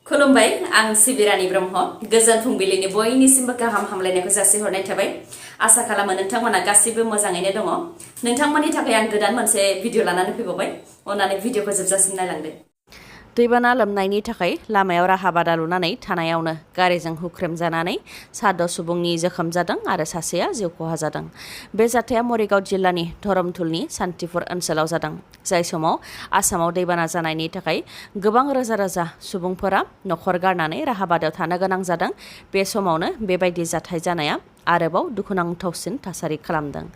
खुलुमबाय आं सिबिरानि ब्रह्म गोजोन फुंबिलिनि बयनिसिमबो गाहाम हामलायनायखौ जासिहरनाय थाबाय आसा खालामो नोंथांमोना गासिबो मोजाङैनो दङ नोंथांमोननि थाखाय आं गोदान मोनसे भिडिअ लानानै फैबावबाय अननानै भिडिअखौ जोबजासिम नायलांदो दैबाना लोमनायनि थाखाय लामायाव राहा बादा लुनानै थानायावनो गारिजों हुख्रेमजानानै साद' सुबुंनि जोखोम जादों आरो सासेया जिउ खहा जादों बे जाथाया मरिगाव जिल्लानि धरमथुलनि सान्तिपुर ओनसोलाव जादों जाय समाव आसामाव दैबाना जानायनि थाखाय गोबां रोजा रोजा सुबुंफोरा न'खर गारनानै राहा बादायाव थानो गोनां जादों बे समावनो बेबायदि जाथाय जानाया आरोबाव दुखुनांथावसिन थासारि खालामदों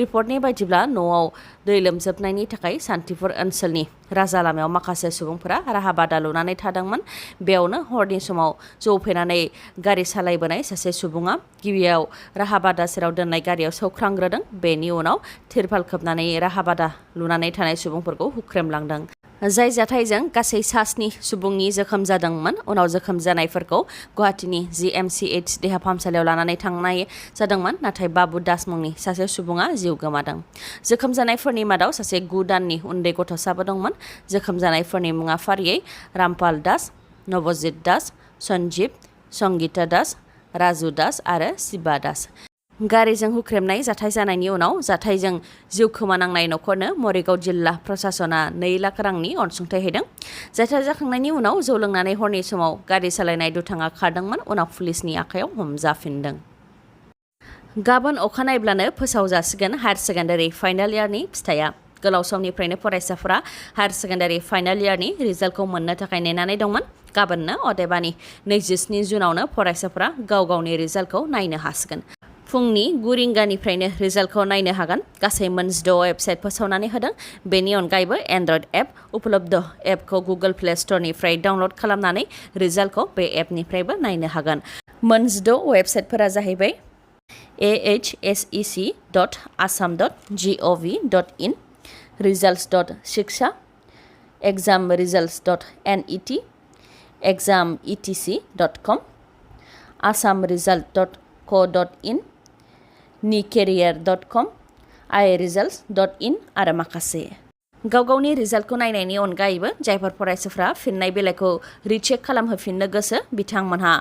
रिपर्टनि बायदिब्ला न'आव दै लोमजोबनायनि थाखाय सान्तिपुर ओनसोलनि राजा लामायाव माखासे सुबुंफोरा राहा बादा लुनानै थादोंमोन बेयावनो हरनि समाव जौफेनानै गारि सालायबोनाय सासे सुबुङा गिबियाव राहा बादा सेराव दोननाय गारियाव सौख्रांग्रोदों बेनि उनाव तिरपाल खोबनानै राहा बादा लुनानै थानाय सुबुंफोरखौ हुख्रेमलांदों जाय जाथायजों गासै 7 सुबुंनि जोखोम जादोंमोन उनाव जोखोम जानायफोरखौ गुवाहाटीनि GMCH देहा फाहामसालियाव लानानै थांनाय जादोंमोन नाथाय बाबु दास मुंनि सासे सुबुङा जिउ गोमादों जोखोम जानायफोरनि मादाव सासे 9 दाननि उन्दै गथ'साबो दंमोन जोखोम जानायफोरनि मुङा फारियै रामपाल दास नवजित दास सन्जीब संगीता दास राजु दास आरो शिबा दास गारिजों हुख्रेमनाय जाथाय जानायनि उनाव जाथायजों जिउ खोमानांनाय न'खरनो मरिगाव जिल्ला प्रशासना 2 लाख रांनि अनसुंथाइ होदों जाथाय जाखांनायनि उनाव जौ लोंनानै हरनि समाव गारि सालायनाय दुथाङा खारदोंमोन उनाव पुलिसनि आखायाव हमजाफिनदों गाबोन अखानायब्लानो फोसावजासिगोन हायार सेकेन्डारि फाइनाल इयारनि फिथाइया गोलाव समनिफ्रायनो फरायसाफोरा हायार सेकेन्डारि फाइनाल इयारनि रिजाल्टखौ मोननो थाखाय नेनानै दंमोन गाबोननो अदेबानि 27 जुनावनो फरायसाफोरा गाव गावनि रिजाल्टखौ नायनो हासिगोन फुंनि 9 रिंगानिफ्रायनो रिजाल्टखौ नायनो हागोन गासै 6 वेबसाइट फोसावनानै होदों बेनि अनगायैबो एन्ड्रइड एप उपलब्ध एपखौ गुगल प्ले स्ट'रनिफ्राय डाउनल'ड खालामनानै रिजाल्टखौ बे एपनिफ्रायबो नायनो हागोन 6 वेबसाइटफोरा जाहैबाय ahsec.assam.gov.in results.shiksha examresults.net exametc.com assamresult.co.in nicareer.com iresults.in आरो माखासे गाव गावनि रिजाल्टखौ नायनायनि अनगायैबो जायफोर फरायसाफ्रा फिननाय बिलाइखौ रिचेक खालामहोफिननो गोसो बिथांमोनहा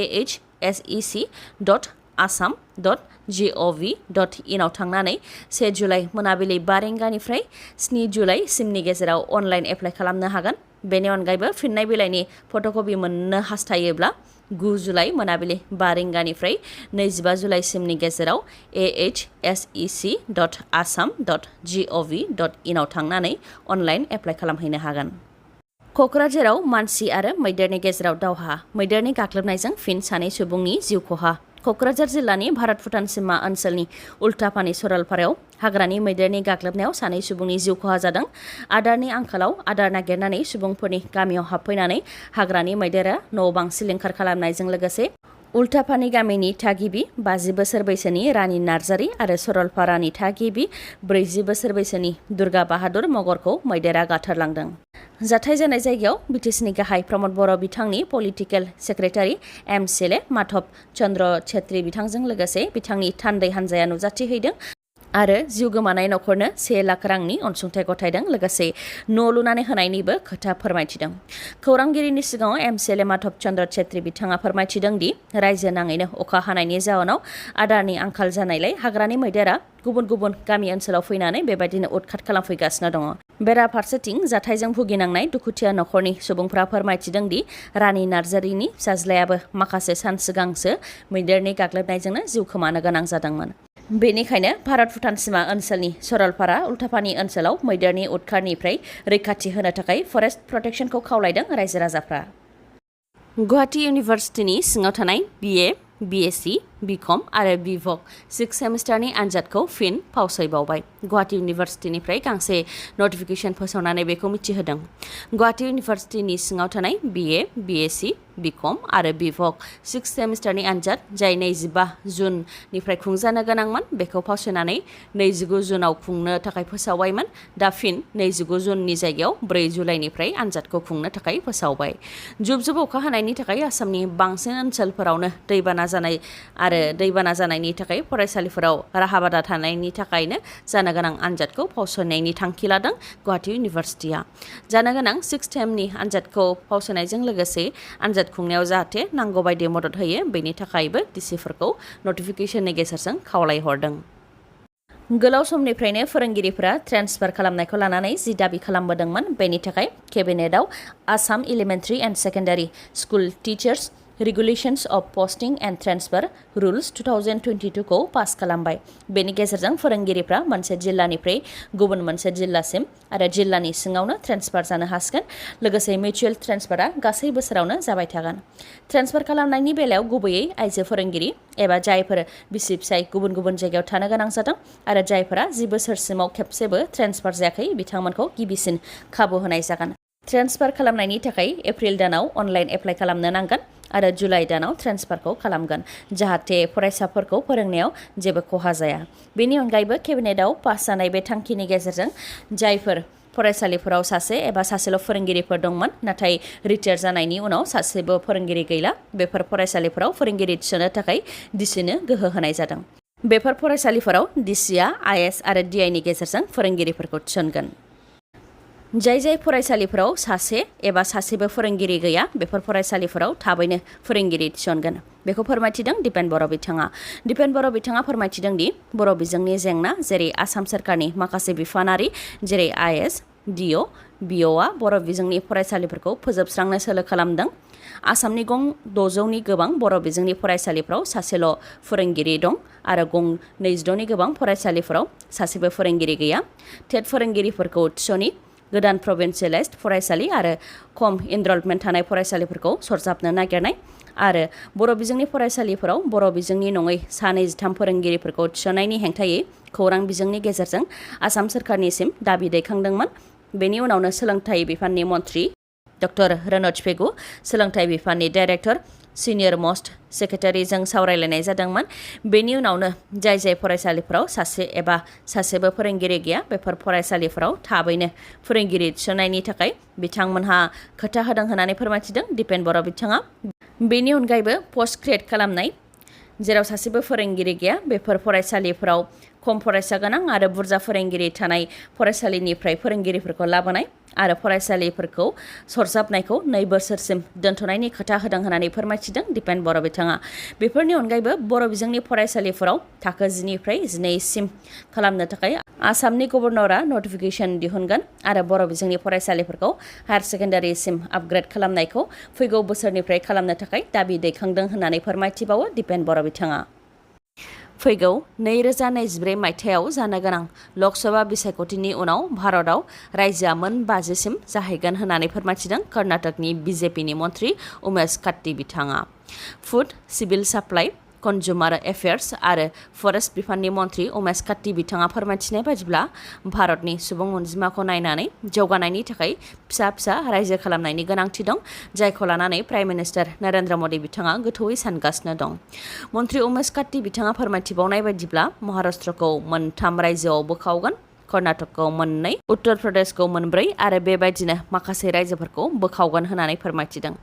ahsec.assam.gov.in आव थांनानै 1 जुलाइ मोनाबिलि 5 रिंगानिफ्राय 7 जुलाइसिमनि गेजेराव अनलाइन एप्लाइ खालामनो हागोन बेनि अनगायैबो फिननाय बिलाइनि फट'कपि मोननो हास्थायोब्ला 9 जुलाइ मोनाबिलि 5 रिंगानिफ्राय 25 जुलाइसिमनि गेजेराव ahsec.assam.gov.in आव थांनानै अनलाइन एप्लाइ खालामहैनो हागोन क'क्राझाराव मानसि आरो मैदेरनि गेजेराव दावहा मैदेरनि गाग्लोबनायजों फिन 2 सुबुंनि जिउ खहा क'क्राझार जिल्लानि भारत भुटान सीमा ओनसोलनि उल्टापानि सरलपारायाव हाग्रानि मैदेरनि गाग्लोबनायाव 2 सुबुंनि जिउ खहा जादों आदारनि आंखालाव आदार नागिरनानै सुबुंफोरनि गामियाव हाबफैनानै हाग्रानि मैदेरा न' बां सिलिंखार खालामनायजों लोगोसे उल्टापानि गामिनि थागिबि 50 बोसोर बैसोनि रानि नार्जारी आरो सरलपारानि थागिबि 40 बोसोर बैसोनि दुर्गा बाहादुर मगरखौ मैदेरा गाथारलांदों जाथाय जानाय जायगायाव बिटिसिनि गाहाय प्रमद बर' बिथांनि political secretary MCLA Madhav Chandra Chhetri बिथांजों लोगोसे बिथांनि थान्दै हान्जाया नुजाथिहैदों आरो जिउ गोमानाय न'खरनो 1 लाख रांनि अनसुंथाइ गथायदों लोगोसे न' लुनानै होनायनिबो खोथा फोरमायथिदों खौरांगिरिनि सिगाङाव एमसिएलए माधव चन्द्र छेत्री बिथाङा फोरमायथिदों दि रायजो नाङैनो अखा हानायनि जाहोनाव आदारनि आंखाल जानायलाय हाग्रानि मैदेरा गुबुन गुबुन गामि ओनसोलाव फैनानै बेबायदिनो उदखाट खालामफैगासिनो दङ बेराफारसेथिं जाथायजों भुगिनांनाय दुखुथिया न'खरनि सुबुंफ्रा फोरमायथिदों दि रानि नार्जारीनि फिसाज्लायाबो माखासे सान सिगांसो मैदेरनि गाग्लोबनायजोंनो जिउ खोमानो गोनां जादोंमोन बेनिखायनो भारत भुटान सीमा ओनसोलनि सरलपारा उल्टापानि ओनसोलाव मैदेरनि उदखारनिफ्राय रैखाथि होनो थाखाय फरेस्ट प्रटेक्शनखौ खावलायदों रायजो राजाफ्रा गुवाहाटी इउनिभार्सिटिनि सिङाव थानाय BA BSc बिकम आरो बिभक 6 सेमिस्टारनि आनजादखौ फिन फावसायबावबाय गुवाहाटी इउनिभार्सिटिनिफ्राय गांसे नटिफिकेशन फोसावनानै बेखौ मिथिहोदों गुवाहाटी इउनिभार्सिटिनि सिङाव थानाय BA BSc बिकम आरो बिभक 6 सेमिस्टारनि आनजाद जाय 25 जुननिफ्राय खुंजानो गोनांमोन बेखौ फावसायनानै 29 जुनाव खुंनो थाखाय फोसावबायमोन दा फिन 29 जुननि जायगायाव 4 जुलाइनिफ्राय आनजादखौ खुंनो थाखाय फोसावबाय जुब जुब अखा हानायनि थाखाय आसामनि बांसिन ओनसोलफोरावनो दैबाना जानाय आरो आरो दैबाना जानायनि थाखाय फरायसालिफोराव राहा-बादा थानायनि थाखायनो जानो गोनां आनजादखौ फावसयनायनि थांखि लादों गुवाहाटी इउनिभारसिटिया। जानो गोनां 6th टाइमनि आनजादखौ फावसयनायजों लोगोसे आनजाद खुंनायाव जाहाथे नांगौ बायदि मदद होयो बेनि थाखायबो डिसिफोरखौ नटिफिकेशननि गेजेरजों खावलायहरदों। गोलाव समनिफ्रायनो फोरोंगिरिफोरा ट्रेन्सफार खालामनायखौ लानानै जि दाबि खालामबोदोंमोन बेनि थाखाय केबिनेटआव Assam elementary and secondary school teachers regulations of posting and transfer rules 2022 खौ पास खालामबाय। बेनि गेजेरजों फोरोंगिरिफ्रा मोनसे जिल्लानिफ्राय गुबुन मोनसे जिल्लासिम आरो जिल्लानि सिङावनो ट्रेन्सफार जानो हासिगोन। लोगोसे मिउचुएल ट्रेन्सफारा गासै बोसोरावनो जाबाय थागोन। ट्रेन्सफार खालामनायनि बेलायाव गुबैयै आइजो फोरोंगिरि एबा जायफोर बिसि फिसाय गुबुन गुबुन जायगायाव थानो गोनां जादों आरो जायफोरा 10 बोसोरसिमाव खेबसेबो ट्रेन्सफार जायाखै बिथांमोनखौ गिबिसिन खाबु होनाय जागोन। ट्रेन्सफार खालामनायनि थाखाय एप्रिल दानाव अनलाइन एप्लाइ खालामनो नांगोन आरो जुलाइ दानाव ट्रेन्सफारखौ खालामगोन जाहाथे फरायसाफोरखौ फोरोंनायाव जेबो खहा जाया। बेनि अनगायैबो केबिनेटआव पास जानाय बे थांखिनि गेजेरजों जायफोर फरायसालिफोराव सासे एबा सासेल' फोरोंगिरिफोर दंमोन नाथाय रिटायार जानायनि उनाव सासेबो फोरोंगिरि गैला बेफोर फरायसालिफोराव फोरोंगिरि थिसननो थाखाय डिसिनो गोहो होनाय जादों। बेफोर फरायसालिफोराव डिसिआ आइएस आरो डिआइनि गेजेरजों फोरोंगिरिफोरखौ थिसनगोन। जाय फरायसालिफोराव सासे एबा सासेबो फोरोंगिरि गैया बेफोर फरायसालिफोराव थाबैनो फोरोंगिरि थिसनगोन बेखौ फोरमायथिदों दिपेन बर' बिथाङा। दिपेन बर' बिथाङा फोरमायथिदों दि बर' बिजोंनि जेंना जेरै आसाम सोरखारनि माखासे बिफानारि जेरै आइएस डिअ बिअआ बर' बिजोंनि फरायसालिफोरखौ फोजोबस्रांनो सोलो खालामदों। आसामनि गं 600नि गोबां बर' बिजोंनि फरायसालिफोराव सासेल' फोरोंगिरि दं आरो गं 22नि गोबां फरायसालिफोराव सासेबो फोरोंगिरि गैया। टेट फोरोंगिरिफोरखौ थिसनि गोदान प्रभिन्सियेलाइज्ड फरायसालि आरो खम इनरलमेन्ट थानाय फरायसालिफोरखौ सरजाबनो नागिरनाय आरो बर' बिजोंनि फरायसालिफोराव बर' बिजोंनि नङै सा 23 फोरोंगिरिफोरखौ थिसननायनि हेंथायै खौरां बिजोंनि गेजेरजों आसाम सोरखारनिसिम दाबि दैखांदोंमोन। बेनि उनावनो सोलोंथाइ बिफाननि मन्थ्रि डक्टर रनज पेगु सोलोंथाइ बिफाननि डाइरेक्टर सिनियर मस्ट सेक्रेटारिजों सावरायलायनाय जादोंमोन। बेनि उनावनो जाय फरायसालिफोराव सासे एबा सासेबो फोरोंगिरि गैया बेफोर फरायसालिफोराव थाबैनो फोरोंगिरि थिसननायनि थाखाय बिथांमोनहा खोथा होदों होननानै फोरमायथिदों दिपेन बर' बिथाङा। बेनि अनगायैबो पस्ट क्रिएट खालामनाय जेराव सासेबो फोरोंगिरि गैया बेफोर फरायसालिफोराव खम फरायसा गोनां आरो बुरजा फोरोंगिरि थानाय फरायसालिनिफ्राय फोरोंगिरिफोरखौ लाबोनाय आरो फरायसालिफोरखौ सरजाबनायखौ 2 बोसोरसिम दोनथ'नायनि खोथा होदों होननानै फोरमायथिदों दिपेन बर' बिथाङा। बेफोरनि अनगायैबो बर' बिजोंनि फरायसालिफोराव थाखो 10 निफ्राय 12 सिम खालामनो थाखाय आसामनि गभर्नरआ नटिफिकेशन दिहुनगोन आरो बर' बिजोंनि फरायसालिफोरखौ हायार सेकेन्डारिसिम आपग्रेड खालामनायखौ फैगौ बोसोरनिफ्राय खालामनो थाखाय दाबि दैखांदों होननानै फोरमायथिबावो दिपेन बर' बिथाङा। फैगौ 2024 मायथाइयाव जानो गोनां लकसभा बिसायख'थिनि उनाव भारतआव रायजोआ मोन 50 सिम जाहैगोन होननानै फोरमायथिदों कर्नाटकनि बिजेपिनि मन्थ्रि उमेश काट्टी बिथाङा। Food civil supply consumer affairs आरो फरेस्ट बिफाननि मन्थ्रि उमेश काट्टी बिथाङा फोरमायथिनाय बायदिब्ला भारतनि सुबुं अनजिमाखौ नायनानै जौगानायनि थाखाय फिसा फिसा रायजो खालामनायनि गोनांथि दं जायखौ लानानै प्राइम मिनिस्टार नरेन्द्र मदि बिथाङा गोथौयै सानगासिनो दं। मन्थ्रि उमेश काट्टी बिथाङा फोरमायथिबावनाय बायदिब्ला महाराष्ट्रखौ मोन 3 रायजोआव बोखावगोन कर्नाटकखौ 2 उत्तर प्रदेशखौ 4 आरो बेबायदिनो माखासे रायजोफोरखौ बोखावगोन होननानै फोरमायथिदों।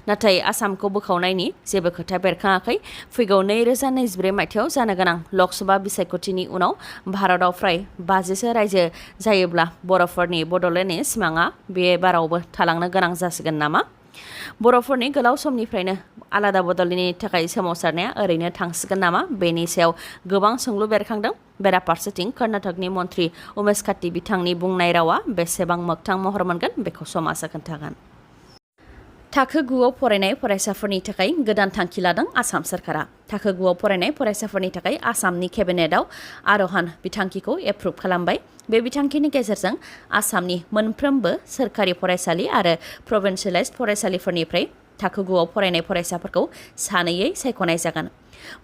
नाथाय आसामखौ बोखावनायनि जेबो खोथा बेरखाङाखै। फैगौ 2024 मायथाइयाव जानो गोनां लकसभा बिसायख'थिनि उनाव भारतआव फ्राय 50सो रायजो जायोब्ला बर'फोरनि बड'लेण्डनि सिमाङा बे बारावबो थालांनो गोनां जासिगोन नामा? बर'फोरनि गोलाव समनिफ्रायनो आलादा बड'लेण्डनि थाखाय सोमावसारनाया ओरैनो थांसिगोन नामा बेनि सायाव गोबां सोंलु बेरखांदों। बेराफारसेथिं कर्नाटकनि मन्थ्रि उमेश काट्टी बिथांनि बुंनाय रावा बेसेबां मोगथां महर मोनगोन बेखौ समाजा खोन्थागोन। थाखो 9आव फरायनाय फरायसाफोरनि थाखाय गोदान थांखि लादों आसाम सोरखारा। थाखो 9आव फरायनाय फरायसाफोरनि थाखाय आसामनि केबिनेटआव आर'हान बिथांखिखौ एप्रुभ खालामबाय। बे बिथांखिनि गेजेरजों आसामनि मोनफ्रोमबो सोरखारि फरायसालि आरो प्रभिन्सियेलाइज्ड फरायसालिफोरनिफ्राय थाखो 9आव फरायनाय फरायसाफोरखौ सानैयै सायख'नाय जागोन।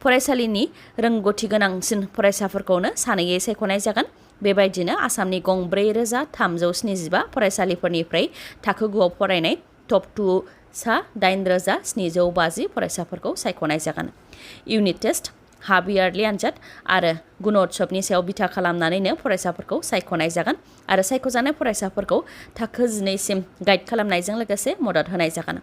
फरायसालिनि रोंग'थि गोनांसिन फरायसाफोरखौनो सानैयै सायख'नाय जागोन। बेबायदिनो आसामनि गं 4375 फरायसालिफोरनिफ्राय थाखो 9आव फरायनाय टप 2 सा 8750 फरायसाफोरखौ सायख'नाय जागोन। इउनिट टेस्ट हाफ इयारलि आनजाद आरो गुणोत्सबनि सायाव बिथा खालामनानैनो फरायसाफोरखौ सायख'नाय जागोन आरो सायख'जानाय फरायसाफोरखौ थाखो 12 सिम गाइड खालामनायजों लोगोसे मदद होनाय जागोन।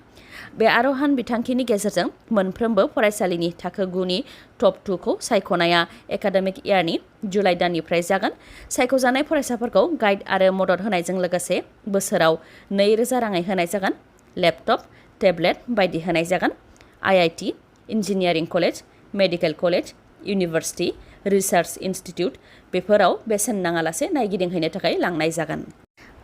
बे आर'हान बिथांखिनि गेजेरजों मोनफ्रोमबो फरायसालिनि थाखो 9 नि टप 2 खौ सायख'नाया एकाडेमिक इयारनि जुलाइ दाननिफ्राय जागोन। सायख'जानाय फरायसाफोरखौ गाइड आरो मदद होनायजों लोगोसे बोसोराव 2000 राङै होनाय जागोन। लेपटप, टेब्लेट बायदि होनाय जागोन। IIT, engineering college, medical college, university, research institute बेफोराव बेसेन नाङालासे नायगिदिंहैनो थाखाय लांनाय जागोन।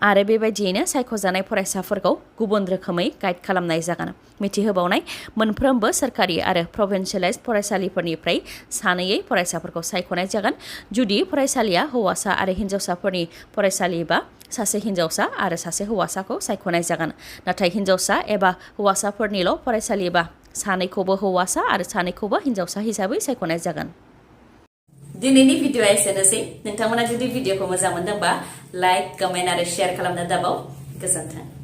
आरो बेबायदियैनो सायख'जानाय फरायसाफोरखौ गुबुन रोखोमै गाइड खालामनाय जागोन। मिथिहोबावनाय मोनफ्रोमबो सोरखारि आरो प्रभिन्सियेलाइज्ड फरायसालिफोरनिफ्राय सानैयै फरायसाफोरखौ सायख'नाय जागोन। जुदि फरायसालिया हौवासा आरो हिन्जावसाफोरनि फरायसालिबा सासे हिन्जावसा आरो सासे हौवासाखौ सायख'नाय जागोन। नाथाय हिन्जावसा एबा हौवासाफोरनिल' फरायसालिबा सानैखौबो हौवासा आरो सानैखौबो हिन्जावसा हिसाबै सायख'नाय जागोन। दिनैनि भिडिअ'आ एसेनोसै। नोंथांमोना जुदि भिडिअ'खौ मोजां मोनदोंबा लाइक, कमेन्ट आरो शेयार खालामनो दाबाव। गोजोन्थों।